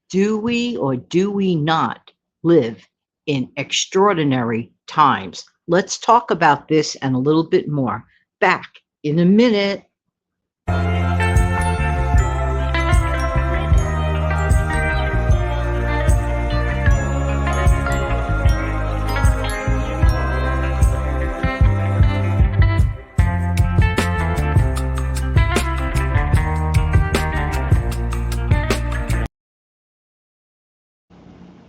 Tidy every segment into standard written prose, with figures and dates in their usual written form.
Do we or do we not live in extraordinary times? Let's talk about this and a little bit more. Back in a minute.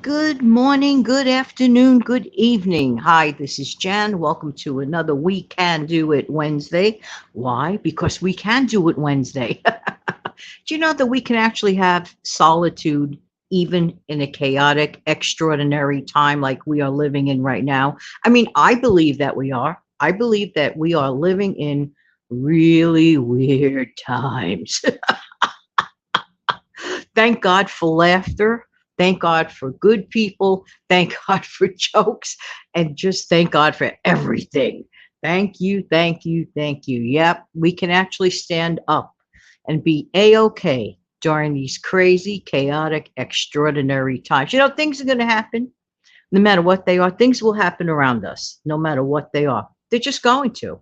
Good morning, good afternoon, good evening. Hi, this is Jan. Welcome to another We Can Do It Wednesday. Why? Because we can do it Wednesday. Do you know that we can actually have solitude even in a chaotic, extraordinary time like we are living in right now? I mean, I believe that we are. I believe that we are living in really weird times. Thank God for laughter. Thank God for good people. Thank God for jokes. And just thank God for everything. Thank you, thank you, thank you. Yep, we can actually stand up and be A-OK during these crazy, chaotic, extraordinary times. You know, things are going to happen no matter what they are. Things will happen around us no matter what they are. They're just going to.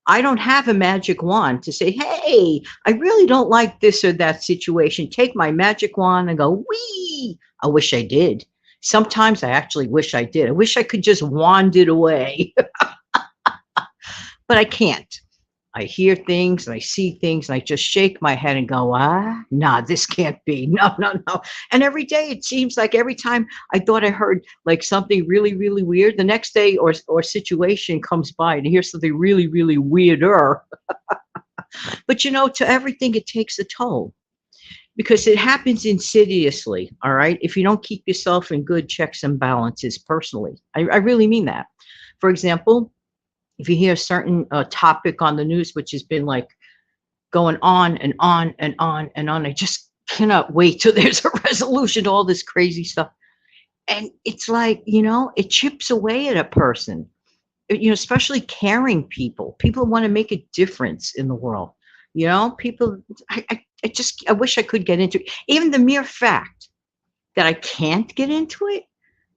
I don't have a magic wand to say, hey, I really don't like this or that situation. Take my magic wand and go, wee. I wish I did. Sometimes I actually wish I did. I wish I could just wand it away, but I can't. I hear things and I see things and I just shake my head and go, nah, this can't be. No, no, no. And every day it seems like every time I thought I heard like something really, really weird, the next day or situation comes by and I hear something really, really weirder. But you know, to everything it takes a toll because it happens insidiously. All right. If you don't keep yourself in good checks and balances personally, I really mean that. For example, if you hear a certain topic on the news, which has been like going on and on and on and on, I just cannot wait till there's a resolution to all this crazy stuff. And it's like, you know, it chips away at a person, you know, especially caring people. People want to make a difference in the world. You know, people, I just, I wish I could get into it. Even the mere fact that I can't get into it,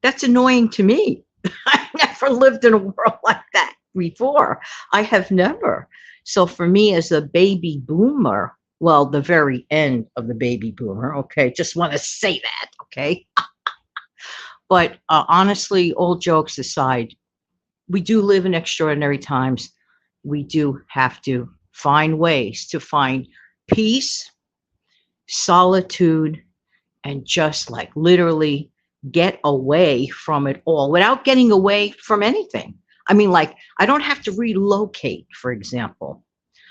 that's annoying to me. I never lived in a world like that before. I have never. So for me as a baby boomer, well, the very end of the baby boomer, okay, just want to say that, okay? But honestly, all jokes aside, we do live in extraordinary times. We do have to find ways to find peace, solitude, and just like literally get away from it all without getting away from anything. I mean, like, I don't have to relocate, for example.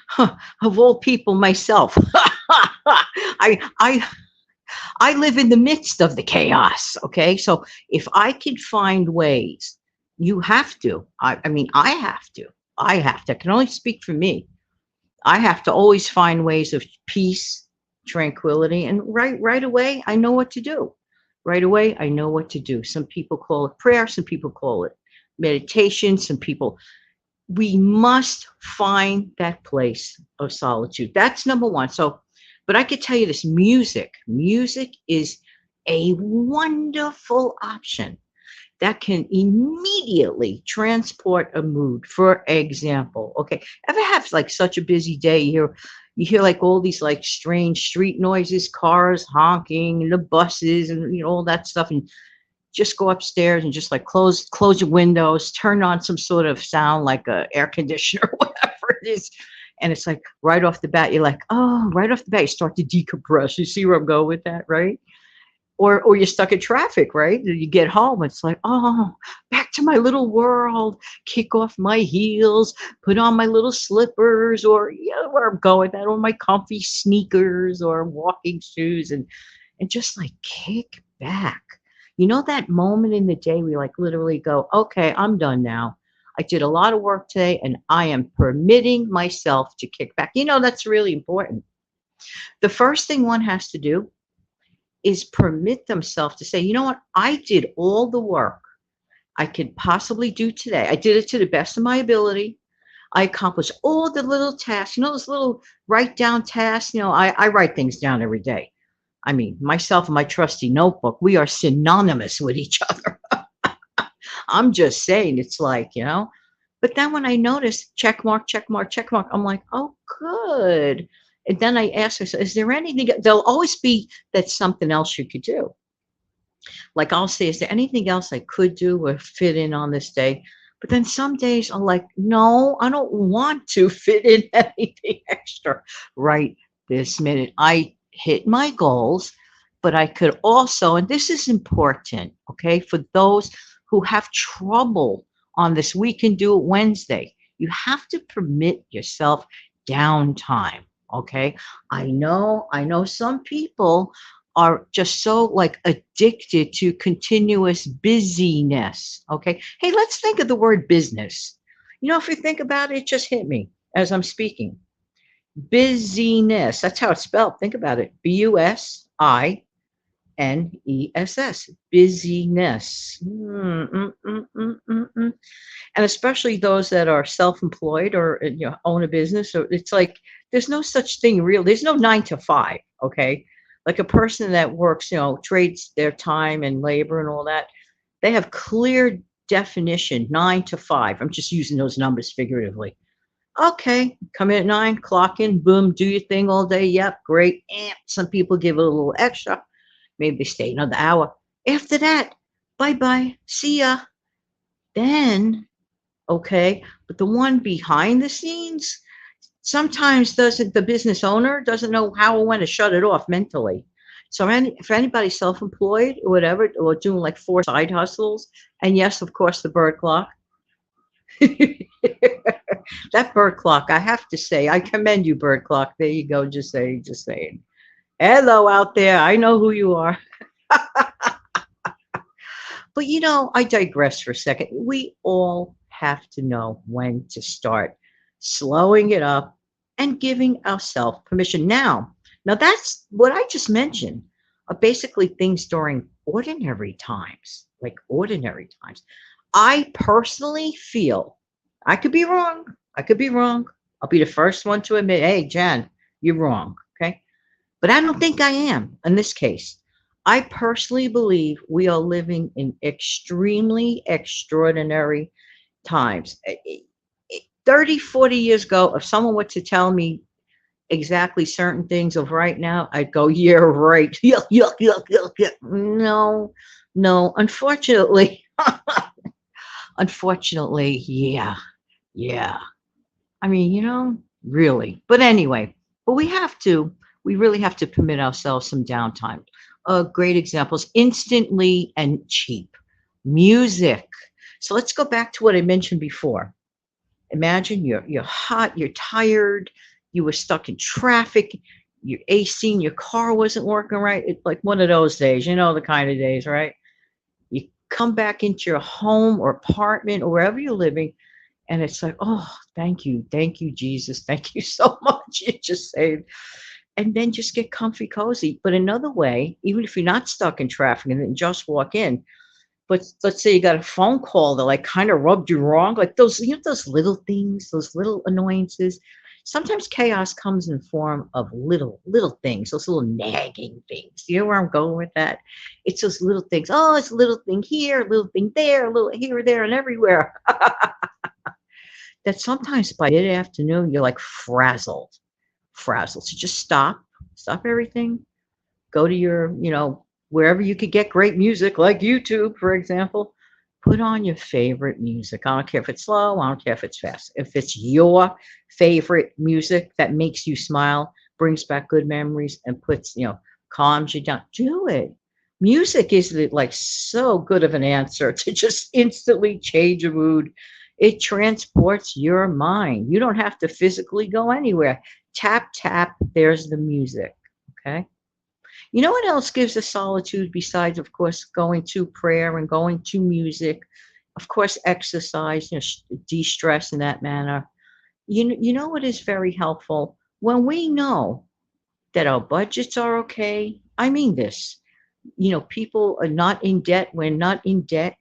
Huh, of all people, myself. I I live in the midst of the chaos. Okay. So if I can find ways, you have to. I mean, I have to. I have to. I can only speak for me. I have to always find ways of peace, tranquility, and right away, I know what to do. Right away, I know what to do. Some people call it prayer, some people call it meditation, some people. We must find that place of solitude. That's number one. So, but I could tell you this music is a wonderful option that can immediately transport a mood. For example, okay, ever have like such a busy day, you hear like all these like strange street noises, cars honking, and the buses, and you know all that stuff, and just go upstairs and just like close your windows, turn on some sort of sound like a air conditioner or whatever it is. And it's like right off the bat, you're like, oh, right off the bat, you start to decompress. You see where I'm going with that, right? Or you're stuck in traffic, right? You get home, it's like, oh, back to my little world, kick off my heels, put on my little slippers, or you know where I'm going, that on my comfy sneakers or walking shoes, and just like kick back. You know that moment in the day we like literally go, okay, I'm done now. I did a lot of work today and I am permitting myself to kick back. You know, that's really important. The first thing one has to do is permit themselves to say, you know what, I did all the work I could possibly do today. I did it to the best of my ability. I accomplished all the little tasks, you know, those little write down tasks. You know, I write things down every day. I mean, myself and my trusty notebook, we are synonymous with each other. I'm just saying, it's like, But then when I notice check mark, check mark, check mark, I'm like, oh, good. And then I ask myself, is there anything? There'll always be that something else you could do. Like I'll say, is there anything else I could do or fit in on this day? But then some days I'm like, no, I don't want to fit in anything extra right this minute. I hit my goals, but I could also, and this is important, okay, for those who have trouble on this We Can Do It Wednesday, you have to permit yourself downtime, okay? I know some people are just so like addicted to continuous busyness. Okay. Hey, let's think of the word business. If you think about it, it just hit me as I'm speaking. Busyness. That's how it's spelled. Think about it. Business. Busyness. And especially those that are self-employed or own a business. So it's like there's no such thing real. There's no 9 to 5. Okay, like a person that works, trades their time and labor and all that. They have clear definition 9 to 5. I'm just using those numbers figuratively. Okay, come in at 9, clock in, boom, do your thing all day. Yep, great. And some people give it a little extra. Maybe they stay another hour. After that, bye bye, see ya. Then okay, but the one behind the scenes sometimes doesn't, the business owner doesn't know how or when to shut it off mentally. So for anybody self-employed or whatever, or doing like 4 side hustles, and yes, of course, the bird clock. That bird clock, I have to say, I commend you, bird clock. There you go, just saying. Hello out there, I know who you are. But I digress for a second. We all have to know when to start slowing it up and giving ourselves permission. Now that's what I just mentioned are basically things during ordinary times, like ordinary times. I personally feel, I could be wrong. I could be wrong. I'll be the first one to admit, hey, Jan, you're wrong. Okay. But I don't think I am in this case. I personally believe we are living in extremely extraordinary times. 30, 40 years ago, if someone were to tell me exactly certain things of right now, I'd go, yeah, right. Yuck, yuck, yuck, yuck, yuck. No, no, unfortunately, unfortunately, yeah, yeah. I mean, really. But anyway, but we really have to permit ourselves some downtime. Great examples, instantly and cheap. Music. So let's go back to what I mentioned before. Imagine you're hot, you're tired, you were stuck in traffic, your AC in your car wasn't working right. It's like one of those days, the kind of days, right? You come back into your home or apartment or wherever you're living, and it's like, oh, thank you, Jesus, thank you so much. You just saved. And then just get comfy, cozy. But another way, even if you're not stuck in traffic and then just walk in, but let's say you got a phone call that like kind of rubbed you wrong, like those, those little things, those little annoyances. Sometimes chaos comes in form of little things, those little nagging things. You know where I'm going with that? It's those little things. Oh, it's a little thing here, a little thing there, a little here, there, and everywhere. That sometimes by mid-afternoon, you're like frazzled. So just stop everything, go to your, wherever you could get great music, like YouTube, for example. Put on your favorite music. I don't care if it's slow. I don't care if it's fast. If it's your favorite music that makes you smile, brings back good memories, and puts, calms you down, do it. Music is like so good of an answer to just instantly change a mood. It transports your mind. You don't have to physically go anywhere. Tap, tap, there's the music. Okay. You know what else gives us solitude besides, of course, going to prayer and going to music? Of course, exercise, de-stress in that manner. You know what is very helpful? When we know that our budgets are okay, I mean this, people are not in debt. We're not in debt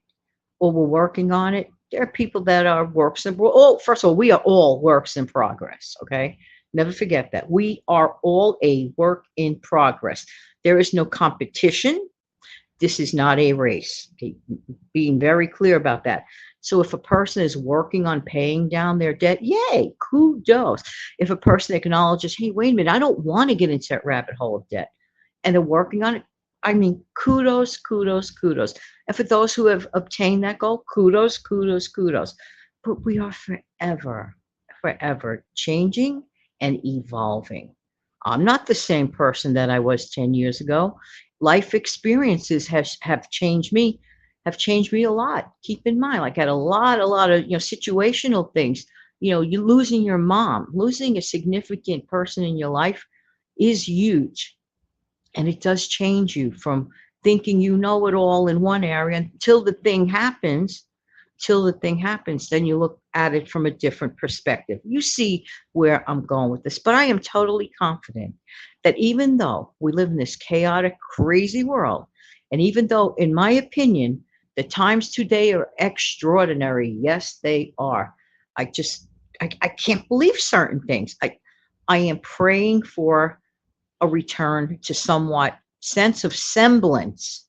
or we're working on it. There are people that are works in, oh, first of all, we are all works in progress, okay? Never forget that. We are all a work in progress. There is no competition. This is not a race. Okay, being very clear about that. So if a person is working on paying down their debt, yay, kudos. If a person acknowledges, hey, wait a minute, I don't want to get into that rabbit hole of debt, and they're working on it, I mean, kudos, kudos, kudos. And for those who have obtained that goal, kudos, kudos, kudos. But we are forever, forever changing and evolving. I'm not the same person that I was 10 years ago. Life experiences have changed me, have changed me a lot. Keep in mind, like I had a lot of, situational things. You losing your mom, losing a significant person in your life is huge. And it does change you from thinking you know it all in one area until the thing happens. Till the thing happens, then you look at it from a different perspective. You see where I'm going with this, but I am totally confident that even though we live in this chaotic, crazy world, and even though, in my opinion, the times today are extraordinary, yes, they are. I just, I can't believe certain things. I am praying for a return to somewhat sense of semblance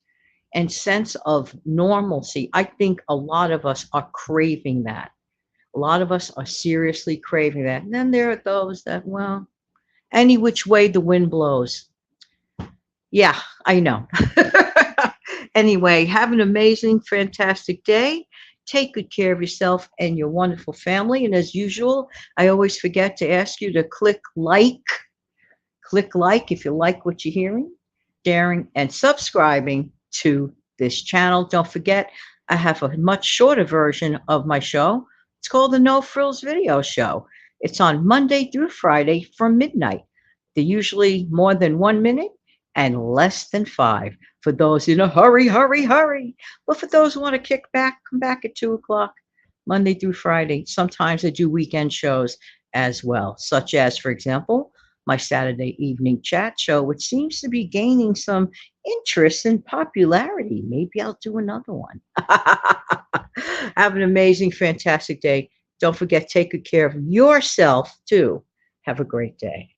and sense of normalcy. I think a lot of us are craving that. A lot of us are seriously craving that. And then there are those that, well, any which way the wind blows. Yeah, I know. Anyway, have an amazing, fantastic day. Take good care of yourself and your wonderful family. And as usual, I always forget to ask you to click like if you like what you're hearing, sharing, and subscribing to this channel. Don't forget, I have a much shorter version of my show. It's called the No Frills Video Show. It's on Monday through Friday from midnight. They're usually more than 1 minute and less than five for those in a hurry, hurry, hurry. But for those who want to kick back, come back at 2 o'clock, Monday through Friday. Sometimes I do weekend shows as well, such as, for example, my Saturday evening chat show, which seems to be gaining some interest and popularity. Maybe I'll do another one. Have an amazing, fantastic day. Don't forget, take good care of yourself too. Have a great day.